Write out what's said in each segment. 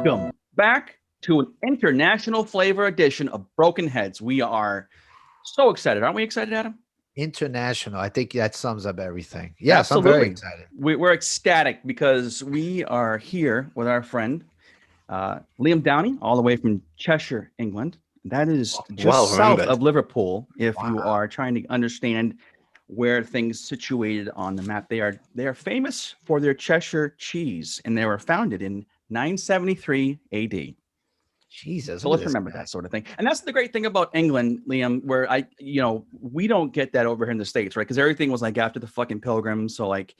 Welcome back to an international flavor edition of Broken Heads. We are so excited. Aren't we excited, Adam? International. I think that sums up everything. Yes, Absolutely. I'm very excited. We're ecstatic because we are here with our friend, Liam Downey, all the way from Cheshire, England. That is just south of Liverpool. If you are trying to understand where things situated on the map, they are famous for their Cheshire cheese, and they were founded in 973 AD. Jesus. So let's remember that sort of thing. And that's the great thing about England, Liam, where we don't get that over here in the States, right? Because everything was like after the fucking Pilgrims. So like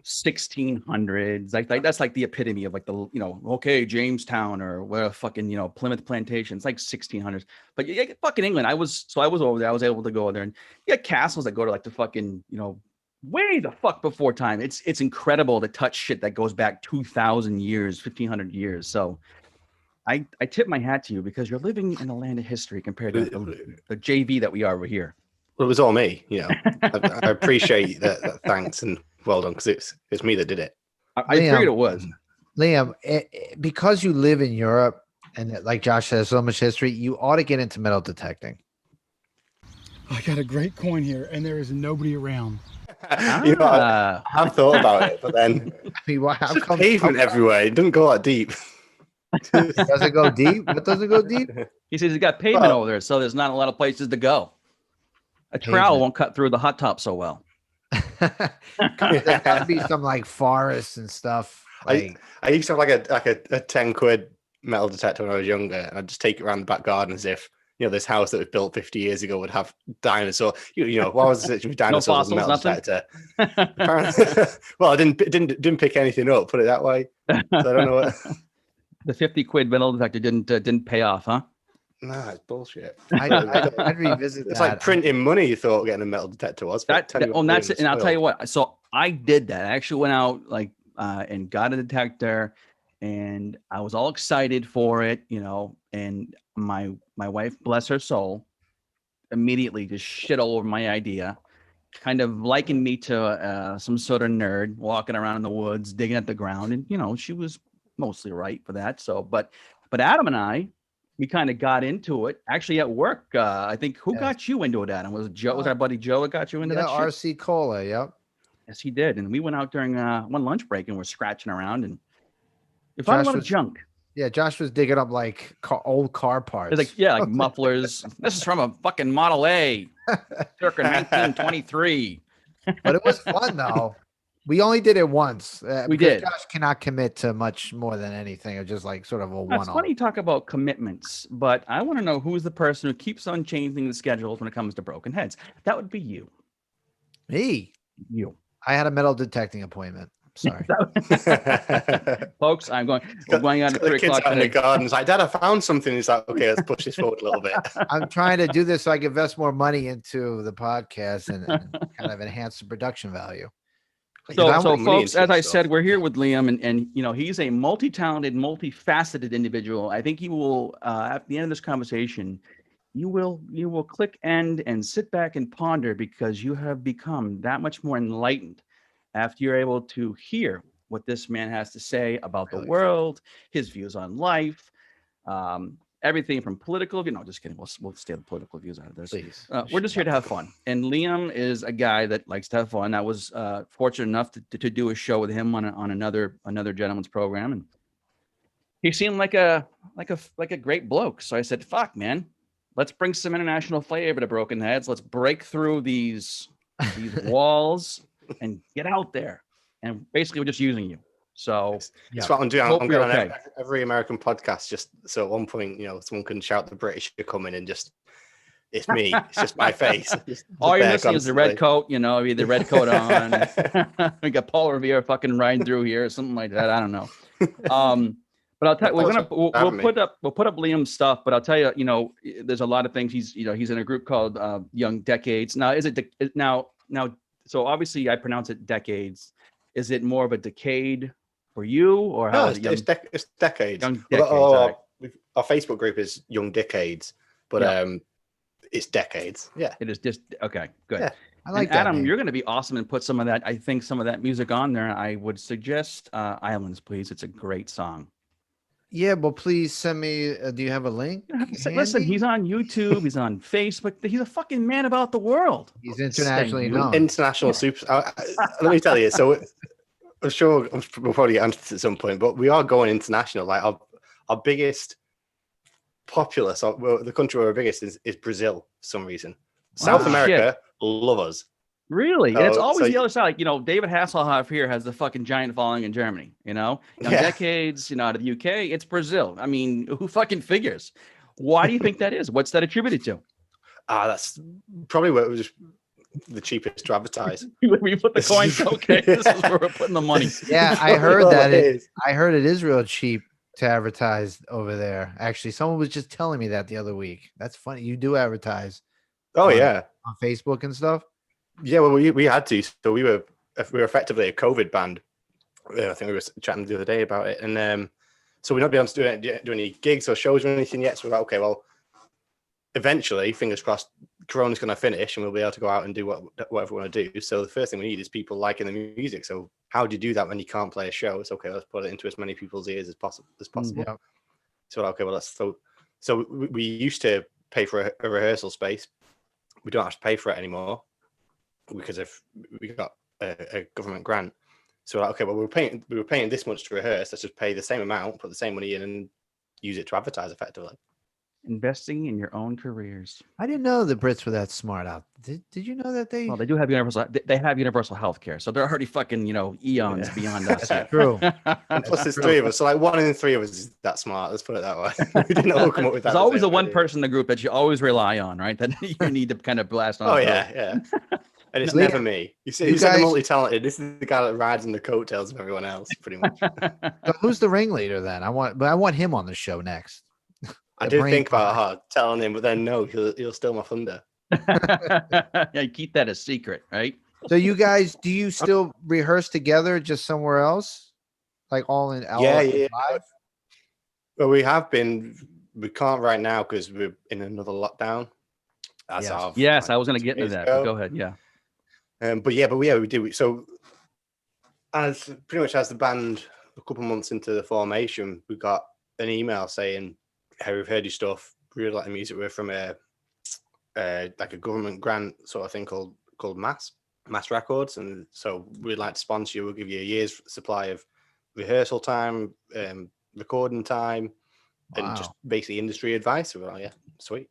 1600s, like that's like the epitome of like the, okay, Jamestown or where fucking, Plymouth Plantation. It's like 1600s. But yeah, fucking England. I was over there. I was able to go there, and you got castles that go to like the fucking, way the fuck before time. It's incredible to touch shit that goes back 2,000 years, 1,500 years. So I tip my hat to you because you're living in a land of history compared to the JV that we are over here. Well, it was all me, I appreciate that. Thanks and well done, because it's me that did it. I figured it was. Liam, because you live in Europe and like Josh says, so much history, you ought to get into metal detecting. I got a great coin here, and there is nobody around. I've thought about it, but then how come pavement everywhere? It doesn't go that deep. Does it go deep? What doesn't go deep? He says he's got pavement over there, so there's not a lot of places to go. A trowel won't cut through the hot top so well. There's gotta be some like forests and stuff. I used to have like a 10 quid metal detector when I was younger, and I'd just take it around the back garden as if this house that was built 50 years ago would have dinosaurs. Why was it with dinosaurs? No fossils, metal detector? Well, I didn't pick anything up. Put it that way. So I don't know what. The 50 quid metal detector didn't pay off, huh? Nah, it's bullshit. I'd revisit it's that. like printing money. You thought getting a metal detector was. That's it. And I'll tell you what. So I did that. I actually went out and got a detector, and I was all excited for it, and my wife, bless her soul, immediately just shit all over my idea, kind of likened me to some sort of nerd walking around in the woods, digging at the ground. And, she was mostly right for that. So, but Adam and I, we kind of got into it actually at work. I think who got you into it, Adam? Was it Joe? Was our buddy Joe that got you into that shit? RC Cola. Yep. Yes, he did. And we went out during one lunch break and we're scratching around and we found a lot of junk. Yeah, Josh was digging up like old car parts. It's like mufflers. This is from a fucking Model A, circa 1923. But it was fun though. We only did it once. We did. Josh cannot commit to much more than anything. It's just like sort of a one-off. It's funny you talk about commitments, but I want to know who's the person who keeps on changing the schedules when it comes to Broken Heads. That would be you. Me? You. I had a metal detecting appointment. Sorry. Folks, we're going out at 3 o'clock in the gardens. Like, Dad, I found something. He's like, okay, let's push this forward a little bit. I'm trying to do this so I can invest more money into the podcast and kind of enhance the production value. So folks, as I said, we're here with Liam, and he's a multi-talented, multifaceted individual. I think you will, at the end of this conversation, you will click end and sit back and ponder because you have become that much more enlightened after you're able to hear what this man has to say about the world, his views on life, everything from political view. No, just kidding. We'll stay the political views out of this. Please. We're just here to have fun. And Liam is a guy that likes to have fun. I was fortunate enough to do a show with him on another gentleman's program, and he seemed like a great bloke. So I said, "Fuck, man, let's bring some international flavor to Broken Heads. Let's break through these walls and get out there." And basically, we're just using you. So that's what I'm doing. I'm going on every American podcast just so at one point, someone can shout the British are coming and just it's me. It's just my face. All you're missing is the red coat, we have the red coat on. We got Paul Revere fucking riding through here, or something like that. I don't know. But I'll tell you, we'll put up Liam's stuff, but I'll tell you, there's a lot of things. He's in a group called Young Decades. Now, is it now? So obviously I pronounce it decades. Is it more of a decade for you, or how? No, it's decades. Young decades. Our Facebook group is Young Decades, but it's decades. Yeah, it is just okay. Good. Yeah, I like and that. Adam, you're going to be awesome and put some of that music on there. I would suggest Islands, please. It's a great song. Yeah, well, please send me. Do you have a link? Listen, handy? he's on YouTube, he's on Facebook. He's a fucking man about the world. He's internationally you. known. International super. Let me tell you. So I'm sure we'll probably get onto this at some point, but we are going international. Like our biggest populace, the country where we're biggest is Brazil for some reason. South America love us. Really? And it's So- always so- the other side. Like, David Hasselhoff here has the fucking giant following in Germany, Yeah. decades, out of the UK, it's Brazil. I mean, who fucking figures? Why do you think that is? What's that attributed to? That's probably where it was the cheapest to advertise. We put the coins. Okay, this is where we're putting the money. Yeah, I heard Well, that. it is. I heard it is real cheap to advertise over there. Actually, someone was just telling me that the other week. That's funny. You do advertise Oh on- yeah. on Facebook and stuff. Yeah, well, we had to. So we were effectively a COVID band. I think we were chatting the other day about it, and so we're not being able to do any gigs or shows or anything yet. So we're like, okay, well, eventually, fingers crossed, Corona's going to finish, and we'll be able to go out and do whatever we want to do. So the first thing we need is people liking the music. So how do you do that when you can't play a show? It's okay. Let's put it into as many people's ears as possible. Yeah. So okay, well, so we used to pay for a rehearsal space. We don't have to pay for it anymore, because if we got a government grant. So like, okay, well, we were paying this much to rehearse. Let's just pay the same amount, put the same money in, and use it to advertise effectively. Investing in your own careers. I didn't know the Brits were that smart out. Did you know that they? Well, they do have universal. They have universal health care, so they're already fucking eons beyond us. That's true. And plus, there's three of us. So like 1 in 3 of us is that smart. Let's put it that way. We didn't all come up with that. There's always the the one idea. person in the group that you always rely on, right? That you need to kind of blast on. Oh yeah. And it's Liam, never me. You said guys- the multi-talented. This is the guy that rides in the coattails of everyone else, pretty much. So who's the ringleader then? I want him on the show next. I The did brain think about telling him, but then no, he'll steal my thunder. Yeah, keep that a secret, right? So you guys, do you still rehearse together just somewhere else? Like all in Yeah. live? Well, we have been. We can't right now because we're in another lockdown. As Yes. of, Yes, like, I was going to 2 get into days that. ago. But go ahead. Yeah. But yeah, we do. So as pretty much as the band a couple months into the formation, we got an email saying, "Hey, we've heard your stuff. We really like the music. We're from a like a government grant sort of thing called Mass Records, and so we'd like to sponsor you. We'll give you a year's supply of rehearsal time, recording time, and just basically industry advice." So we're like, yeah, sweet.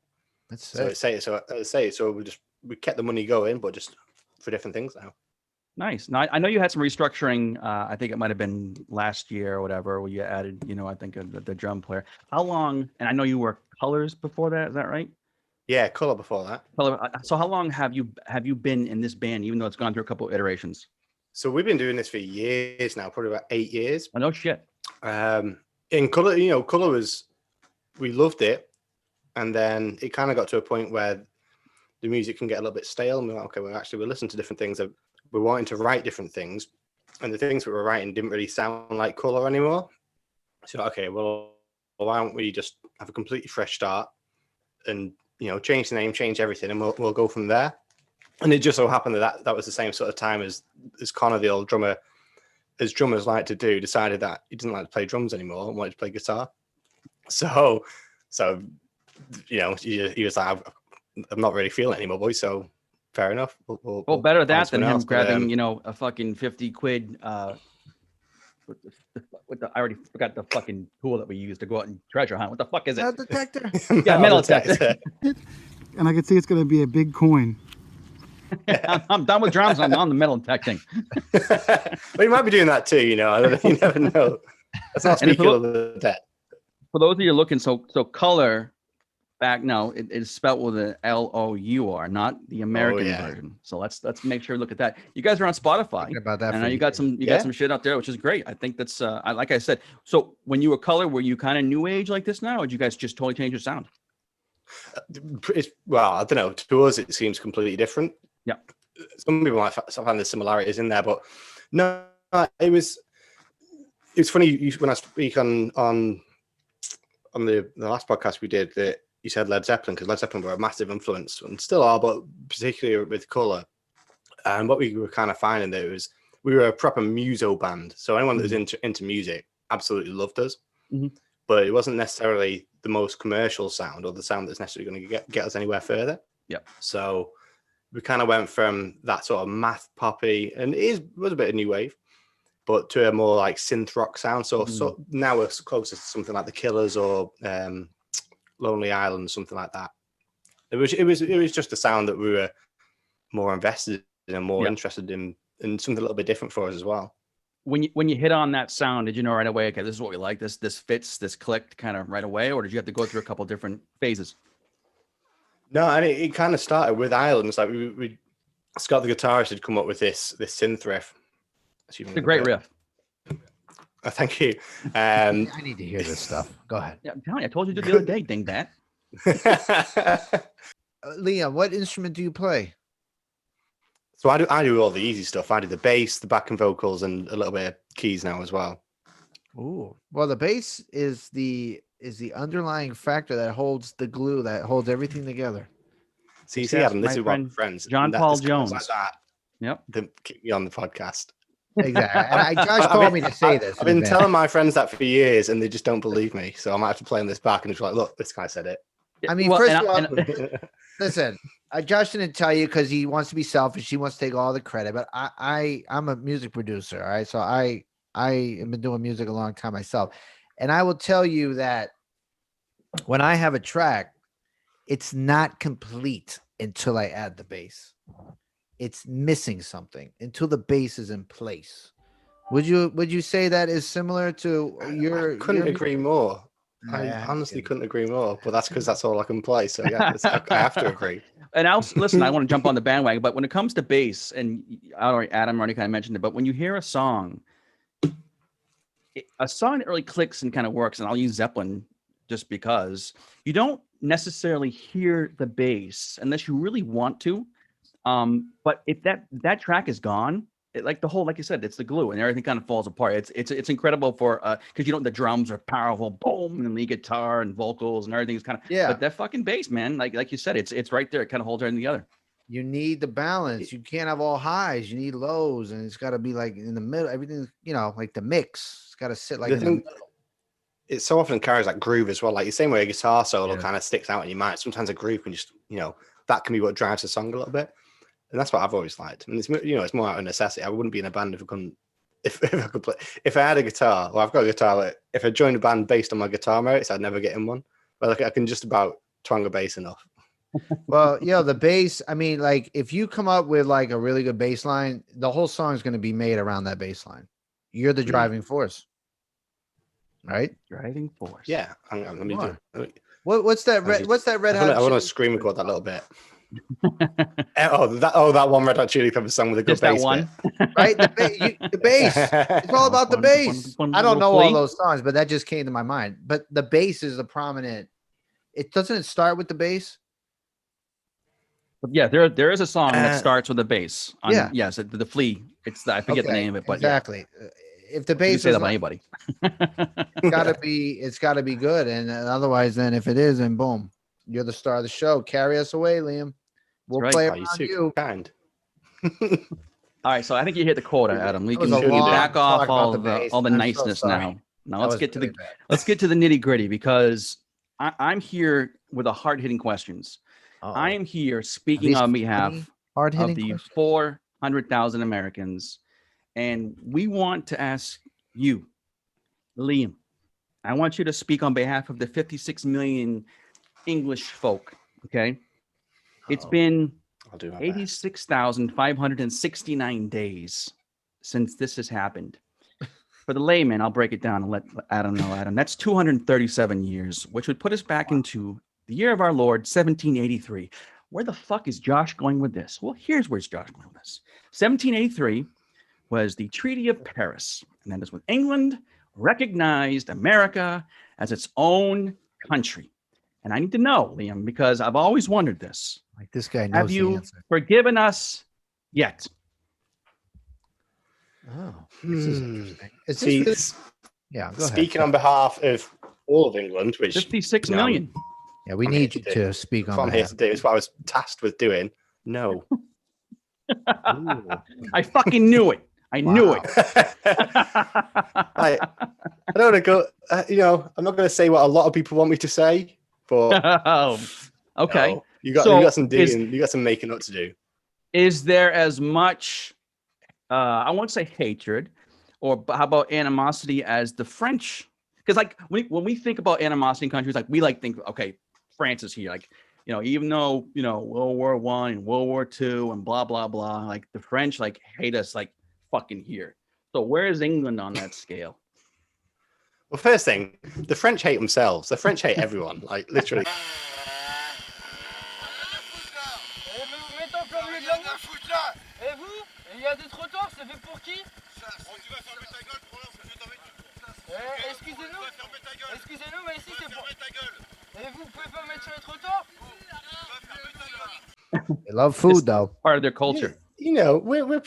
That's So we kept the money going, but just for different things now. Nice. Now, I know you had some restructuring. I think it might have been last year or whatever, where you added, I think the drum player. How long? And I know you were Colors before that. Is that right? Yeah, color before that. So how long have you been in this band, even though it's gone through a couple of iterations? So we've been doing this for years now, probably about 8 years. Oh, no shit. In color, color was, we loved it, and then it kind of got to a point where the music can get a little bit stale. And we're like, okay, we're listening to different things. We're wanting to write different things, and the things that we're writing didn't really sound like color anymore. So okay, well, why don't we just have a completely fresh start and change the name, change everything, and we'll go from there. And it just so happened that was the same sort of time as Connor, the old drummer, as drummers like to do, decided that he didn't like to play drums anymore and wanted to play guitar. So he was like, I'm not really feeling it anymore, boys. So fair enough. Well, better find that than someone him else, but, grabbing, a fucking 50 quid. I already forgot the fucking tool that we use to go out and treasure hunt. What the fuck is it? Metal detector. Yeah, metal detector. And I can see it's going to be a big coin. I'm done with drums. I'm on the metal detecting. Well, you might be doing that too. You never know. That's not And speaking of the debt. For those of you looking, so color back now it is spelled with an LOUR, not the American version. So let's make sure we look at that. You guys are on Spotify. Thinking about that. And for you got some shit out there, which is great. I think that's like I said. So when you were color, were you kind of new age like this now, or did you guys just totally change your sound? Well, I don't know. To us, it seems completely different. Yeah. Some people might find the similarities in there, but no, it was funny when I speak on the last podcast we did that you said Led Zeppelin, because Led Zeppelin were a massive influence and still are, but particularly with color. And what we were kind of finding that we were a proper muso band. So anyone that was into music absolutely loved us. Mm-hmm. but it wasn't necessarily the most commercial sound or the sound that's necessarily going to get us anywhere further. Yep. So we kind of went from that sort of math poppy, and was a bit of new wave, but to a more like synth rock sound. So now we're closer to something like the Killers or Lonely Island, something like that. It was just a sound that we were more invested in and more interested in, and something a little bit different for us as well. When you hit on that sound, did you know right away, okay, this is what we like, this fits, this clicked kind of right away, or did you have to go through a couple different phases? No, and it kind of started with Islands. Like Scott the guitarist had come up with this synth riff. It's a great riff. Oh, thank you. I need to hear this stuff. Go ahead. Yeah, I'm telling you, I told you the other day, dingbat. Liam, what instrument do you play? So I do all the easy stuff. I do the bass, the backing vocals, and a little bit of keys now as well. Ooh, well, the bass is the underlying factor that holds the glue that holds everything together. See, Adam, this is what friends. John Paul Jones. Like that. Yep. Keep me on the podcast. Exactly. And Josh told me to say this. I've been telling my friends that for years, and they just don't believe me. So I might have to play on this back and just like, look, this guy said it. I mean, first of all, listen, Josh didn't tell you because he wants to be selfish. He wants to take all the credit, but I'm a music producer. All right. So I have been doing music a long time myself. And I will tell you that when I have a track, it's not complete until I add the bass. It's missing something until the bass is in place. Would you say that is similar to your? Couldn't agree more. I honestly couldn't agree more, but that's because that's all I can play. So yeah, I have to agree. And listen, I want to jump on the bandwagon, but when it comes to bass, and Adam already kind of mentioned it, but when you hear a song that really clicks and kind of works, and I'll use Zeppelin just because, you don't necessarily hear the bass unless you really want to. But if that track is gone, like you said, it's the glue and everything kind of falls apart. It's incredible for because the drums are powerful, boom, and the guitar and vocals and everything is kind of But that fucking bass, man, like you said, it's right there. It kind of holds everything together. You need the balance. You can't have all highs. You need lows, and it's got to be like in the middle. Everything, like the mix. It's got to sit like in the middle. It so often carries that groove as well. Like the same way a guitar solo kind of sticks out in your mind. Sometimes a groove can just, that can be what drives the song a little bit. And that's what I've always liked. I mean, it's more out of necessity. I wouldn't be in a band if I could play. If I had a guitar, or I've got a guitar, if I joined a band based on my guitar merits, I'd never get in one. But I can just about twang a bass enough. Well, the bass. I mean, like if you come up with like a really good bass line, the whole song is going to be made around that bass line. You're the driving force, right? Driving force. Yeah. Let me do. What's that red? What's that red? I want to scream record that little bit. that one Red Hot Chili Peppers song with a good just bass that one, right? The bass. It's all about the bass. I don't know all those songs, but that just came to my mind. But the bass is the prominent. It doesn't start with the bass. But yeah, there is a song that starts with a bass. Yes, the Flea. I forget the name of it, but exactly. If the bass say that about anybody, it's gotta be good, and otherwise, then if it is, then boom, you're the star of the show. Carry us away, Liam. We'll play around you. Kind. All right, so I think you hit the quota, Adam. We can back off all the niceness now. Now let's get to the nitty gritty, because I'm here with the hard hitting questions. I am here speaking on behalf of the 400,000 Americans, and we want to ask you, Liam. I want you to speak on behalf of the 56 million English folk. Okay. It's been 86,569 days since this has happened. For the layman, I'll break it down and let Adam know. Adam, that's 237 years, which would put us back into the year of our Lord, 1783. Where the fuck is Josh going with this? Well, here's where's Josh going with this. 1783 was the Treaty of Paris, and that is when England recognized America as its own country. And I need to know, Liam, because I've always wondered this. Like this guy knows Have you the answer. Forgiven us yet? Oh, this is interesting. Go speaking ahead. On behalf of all of England, which 56 million. Yeah, we need you to speak on I'm here to do. It's what I was tasked with doing. No. I fucking knew it. I knew it. I don't want to go. I'm not going to say what a lot of people want me to say, but okay. no, you got some digging, you got some making up to do. Is there as much, I won't say hatred, or how about animosity as the French? Because like when we think about animosity in countries, like we think, okay, France is here, like, even though, World War I and World War II and blah, blah, blah, like the French like hate us like fucking here. So where is England on that scale? Well, first thing, the French hate themselves. The French hate everyone, like literally. They love food, though. Part of their culture. We're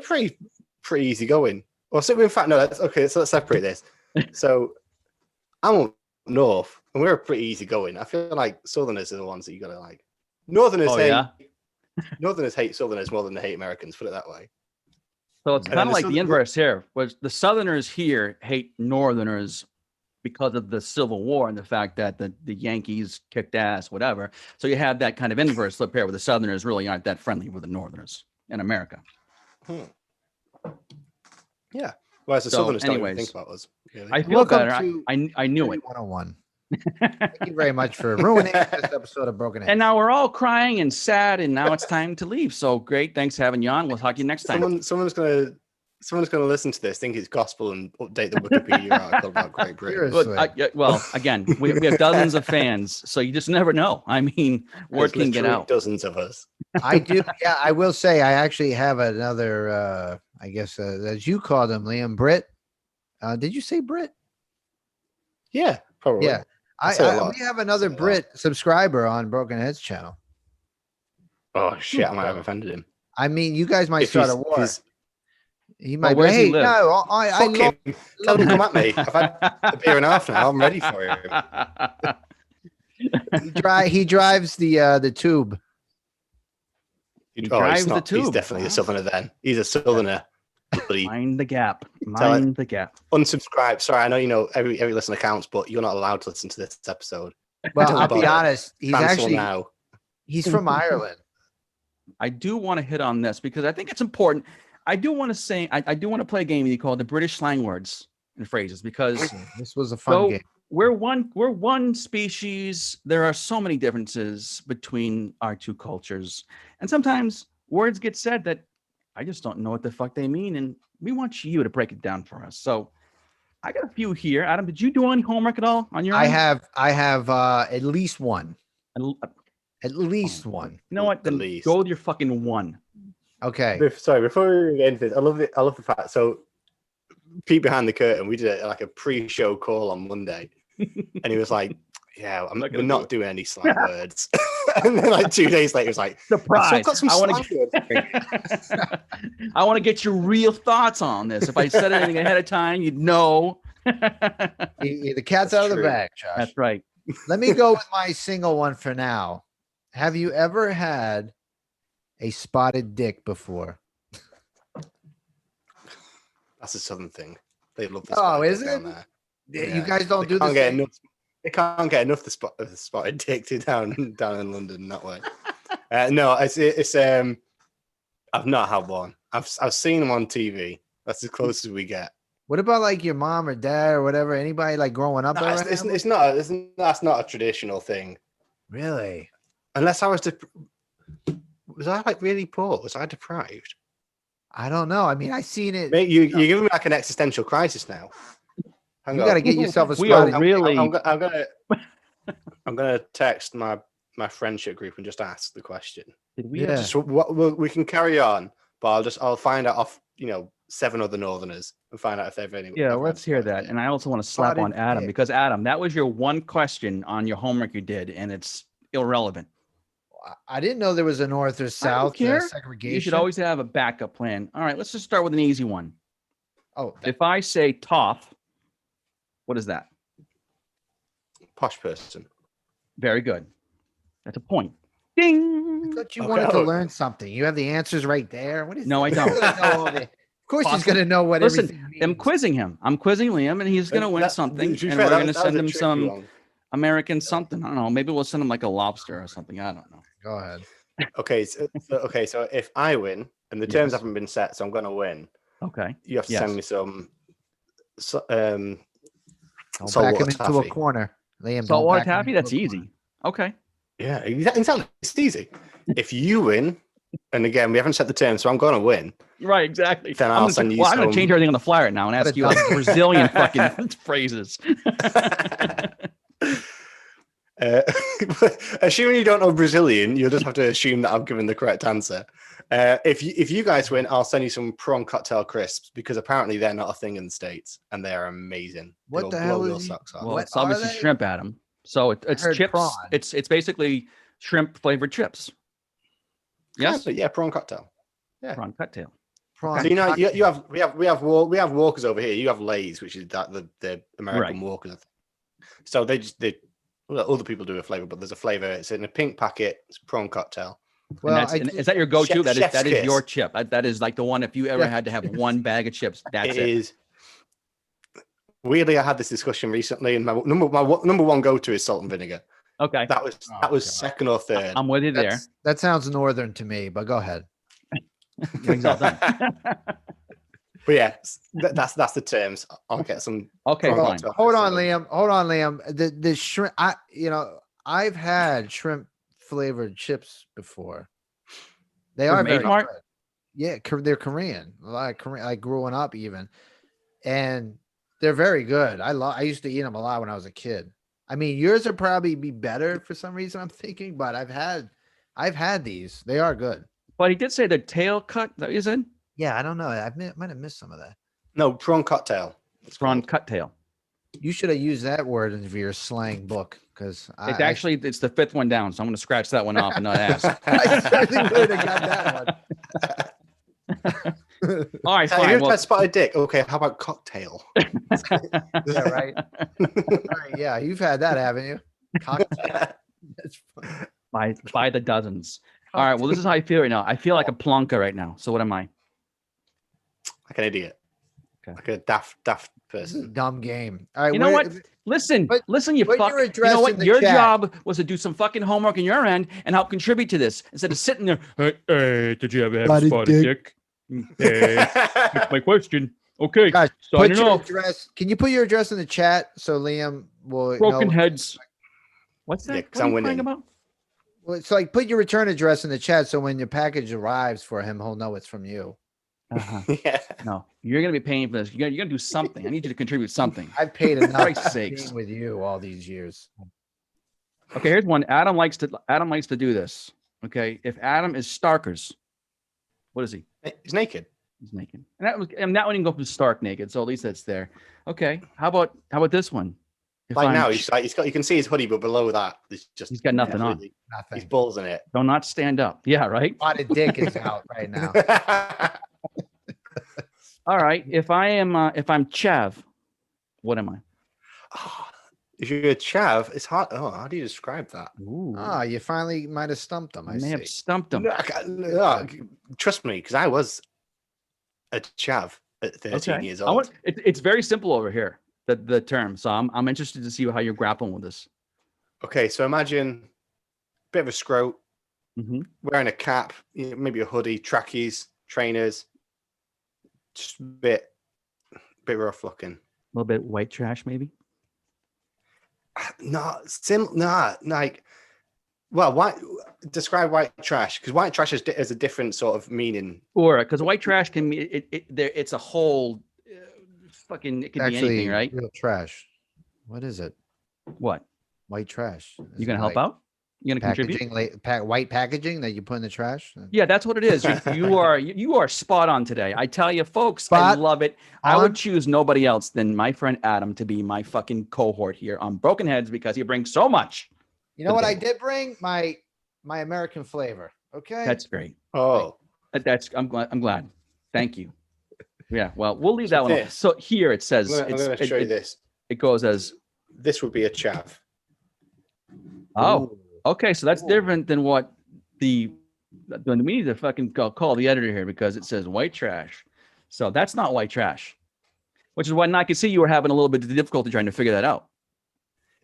pretty easygoing. Or so, in fact, no. Okay. So let's separate this. So I'm up north, and we're pretty easygoing. I feel like Southerners are the ones that you gotta like. Northerners hate Southerners more than they hate Americans. Put it that way. So it's kind of like the inverse here, was the Southerners here hate Northerners because of the Civil War and the fact that the Yankees kicked ass, whatever. So you have that kind of inverse flip here where the Southerners really aren't that friendly with the Northerners in America. Yeah. Whereas the Southerners don't even think about us. Really. I feel better. I knew it. 101. Thank you very much for ruining this episode of Broken Heads. And now we're all crying and sad, and now it's time to leave. So great. Thanks for having you on. We'll talk to you next time. Someone's gonna listen to this, think it's gospel, and update the Wikipedia article about Great Britain. Well, again, we have dozens of fans, so you just never know. I mean, word can get out. Dozens of us. I do. Yeah, I will say I actually have another. I guess as you call them, Liam, Brit. Did you say Brit? Yeah, probably. Yeah, we have another Brit subscriber on Broken Heads channel. Oh shit! I might have offended him. I mean, you guys might start a war. He might. Where does he live? No, I love him. Tell him to come at me. I've had a beer and a half now. I'm ready for him. He drives the tube. He drives the tube. He's definitely a Southerner. Then he's a Southerner. Mind the gap. Mind the gap. Unsubscribe. Sorry, I know every listener counts, but you're not allowed to listen to this episode. Well, I'll be honest. He's now. He's from Ireland. I do want to hit on this because I think it's important. I do want to say I do want to play a game with you called the British slang words and phrases because this was a fun game. We're one species. There are so many differences between our two cultures, and sometimes words get said that I just don't know what the fuck they mean, and we want you to break it down for us. So I got a few here. Adam, did you do any homework at all on your own? I have at least one. At least one. You know what? Then go with your fucking one. Okay. Sorry, before we get into this, I love the fact. So, peek behind the curtain. We did like a pre-show call on Monday, and he was like, "Yeah, we're not doing any slang words." And then, like 2 days later, he was like, "Surprise! I want to get your real thoughts on this. If I said anything ahead of time, you'd know." The cat's out of the bag, Josh. That's right. Let me go with my single one for now. Have you ever had a spotted dick before? That's a Southern thing. They love this. Oh, is it? Yeah. You guys don't do this. They can't get enough of the spotted dick down in London that way. No, it's I've not had one. I've seen them on TV. That's as close as we get. What about like your mom or dad or whatever? Anybody like growing up? No, it's not. That's not a traditional thing. Really? Unless I was was I like really poor? Was I deprived? I don't know. I mean, I seen it. Mate, you're giving me like an existential crisis now. You got to get yourself a spot. We are really. I'm gonna text my friendship group and just ask the question. Did we? Yeah. We can carry on, but I'll find out off 7 other Northerners and find out if they've any. Yeah, let's hear that. And I also want to slap on Adam because Adam, that was your one question on your homework you did, and it's irrelevant. I didn't know there was a north or south segregation. You should always have a backup plan. All right, let's just start with an easy one. Oh, if I say toff, what is that? Posh person. Very good. That's a point. Ding. I thought you wanted to learn something. You have the answers right there. What is no, I don't. course, he's Possible. gonna know what Listen, everything means. I'm quizzing him. I'm quizzing Liam, and he's gonna win something, to be and fair, we're that gonna was- that send was a him tricky some one. American something. I don't know. Maybe we'll send him like a lobster or something. I don't know. Go ahead. Okay, so if I win and the terms haven't been set, so I'm gonna win. Okay. You have to send me some. Don't saltwater back him into a taffy. corner, Liam. Saltwater don't back him taffy. into That's a corner. easy. Okay. Yeah, exactly. It's easy. If you win, and again we haven't set the terms, so I'm gonna win. Right. Exactly. Then I'll send you I'm gonna some- change everything on the flyer now and ask you like Brazilian fucking phrases. Assuming you don't know Brazilian, you'll just have to assume that I've given the correct answer. If you guys win, I'll send you some prawn cocktail crisps because apparently they're not a thing in the States and they are amazing. What They'll the blow hell your is he- socks off. Well, What it's obviously are they? shrimp, Adam. So it's heard chips. prawn. It's basically shrimp flavored chips. Yes. Yeah, prawn cocktail. Prawn cocktail. Prawn So you know cocktail. we have Walkers over here. You have Lay's, which is the American Walkers. So other people do a flavor, but there's a flavor. It's in a pink packet. It's prawn cocktail. Well, And is that your go-to? That Chef's is your kiss. chip. That is like the one. If you ever had to have one bag of chips, that's it. Is weirdly, I had this discussion recently, and my number one go-to is salt and vinegar. Okay. That was God. second or third. I'm with you there. That sounds northern to me, but go ahead. Wings all done. But yeah, that's the terms. I'll get some. Okay, prawn fine. cocktail. Hold on, Liam. The shrimp. I've had shrimp flavored chips before. They From are very Mart? good. Yeah, they're Korean. A lot of Korean, like growing up even, and they're very good. I used to eat them a lot when I was a kid. I mean, yours would probably be better for some reason. I'm thinking, but I've had these. They are good. But he did say the tail cut. That is it. Yeah, I don't know. Might have missed some of that. No, prawn cocktail. It's Prawn called. cut tail. You should have used that word in your slang book because It's the fifth one down, so I'm going to scratch that one off and not ask. I certainly would have got that one. All right, Hey, fine. you've Well, had spotted dick. Okay, how about cocktail? Yeah, right. All right. Yeah, you've had that, haven't you? Cocktail. That's funny. by the dozens. All right. Well, this is how I feel right now. I feel like a plonker right now. So what am I? Like an idiot. Okay. Like a daft This is a person. dumb game. All right. You know what? Listen, But- listen, you but fuck. you're You know addressing what? the Your chat. job was to do some fucking homework on your end and help contribute to this instead of sitting there. Hey, did you ever have Spotted spotted dick. dick? Hey, that's my question. Okay, Guys, put signing your off. address. Can you put your address in the chat so Liam will Broken know? Heads. What's that? Yeah, 'cause What are I'm you crying winning. about? Well, it's like put your return address in the chat so when your package arrives for him, he'll know it's from you. Uh-huh. Yeah. No, you're gonna be paying for this. You're gonna do something. I need you to contribute something. I've paid enough Christ's being sakes. with you all these years. Okay, here's one. Adam likes to do this. Okay, if Adam is Starkers, what is he? He's naked. He's naked. And that one you can go from stark naked, so at least that's there. Okay. How about this one? If Like I'm now, ch- he's got. You can see his hoodie, but below that, there's just He's got nothing on. completely- He's Nothing. balls in it. do not stand up. Yeah, right. Spotted dick is out right now. All right. If I'm Chav, what am I? If you're a chav, it's hard. Oh, how do you describe that? Ooh, Ah, you finally might have stumped him. I I may see. have stumped him. No, trust me, because I was a chav at 13 Okay. years old. It's very simple over here. The term. So I'm interested to see how you're grappling with this. Okay, so imagine a bit of a scrote, Mm-hmm. wearing a cap, maybe a hoodie, trackies, trainers, just a bit rough looking. A little bit white trash, maybe. Like, well, why describe white trash? Because white trash is a different sort of meaning. Or because white trash can be it's a whole fucking. It could be Actually, anything, right? real trash. What is it? What? White trash. Is You it gonna help like out? You gonna contribute? packaging, white packaging that you put in the trash? Yeah, that's what it is. You are spot on today. I tell you, folks, I Spot love it. I would on. choose nobody else than my friend Adam to be my fucking cohort here on Broken Heads because he brings so much. You know what I Today. did bring? My American flavor. Okay. That's great. Oh, I'm glad. Thank you. Yeah. Well, we'll leave that one. Off. this. So here it says I'm going to show you this. it goes as This would be a chav. oh. Ooh. Okay, so that's Ooh. different than what we need to fucking call the editor here because it says white trash. So that's not white trash, which is why I could see you were having a little bit of difficulty trying to figure that out.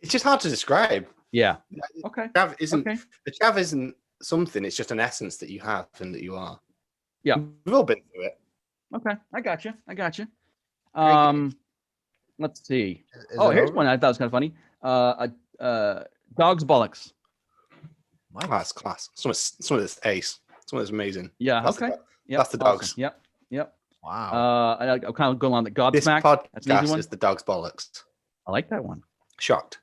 It's just hard to describe. Yeah. Okay. Chav isn't Okay. the chav isn't something. It's just an essence that you have and that you are. Yeah. We've all been through it. Okay. I got you. Great Let's see. Is Oh, it here's over? one I thought was kind of funny. Dog's bollocks. What? Oh, that's class. Some of this ace. Some of this amazing. Yeah. That's Okay. The, Yep, that's the awesome. dogs. Yep. Wow. I'm kind of going on the This Godsmack. That's an easy podcast one. is the dog's bollocks. I like that one. Shocked.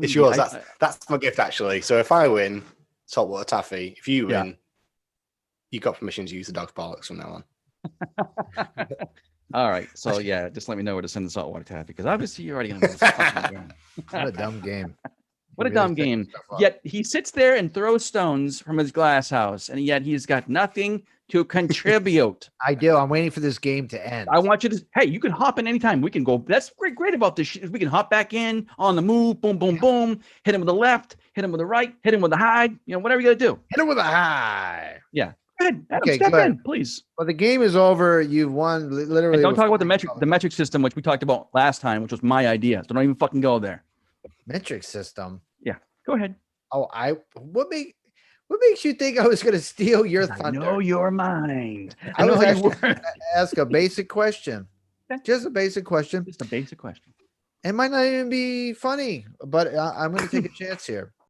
It's yours. That's my gift actually. So if I win saltwater taffy, if you win, you got permission to use the dog's bollocks from now on. All right. So yeah, just let me know where to send the saltwater taffy because obviously you're already going to. What a dumb game. What a Really dumb setting game. stuff up. Yet he sits there and throws stones from his glass house, and yet he's got nothing to contribute. I do. I'm waiting for this game to end. I want you to, hey, you can hop in anytime. We can go. That's great about this shit. Is we can hop back in on the move, boom, boom, boom, hit him with the left, hit him with the right, hit him with the hide, whatever you got to do. Hit him with a high. Go ahead, Adam, Okay, step good. in, please. Well, the game is over. You've won. Literally. And don't talk about before the metric system, which we talked about last time, which was my idea. So don't even fucking go there. metric system. Go ahead. Oh, what makes you think I was going to steal your I thunder? know your mind. I I know was how you actually work. ask a basic question. Okay. Just a basic question. Just a basic question. It might not even be funny, but I'm going to take a chance here.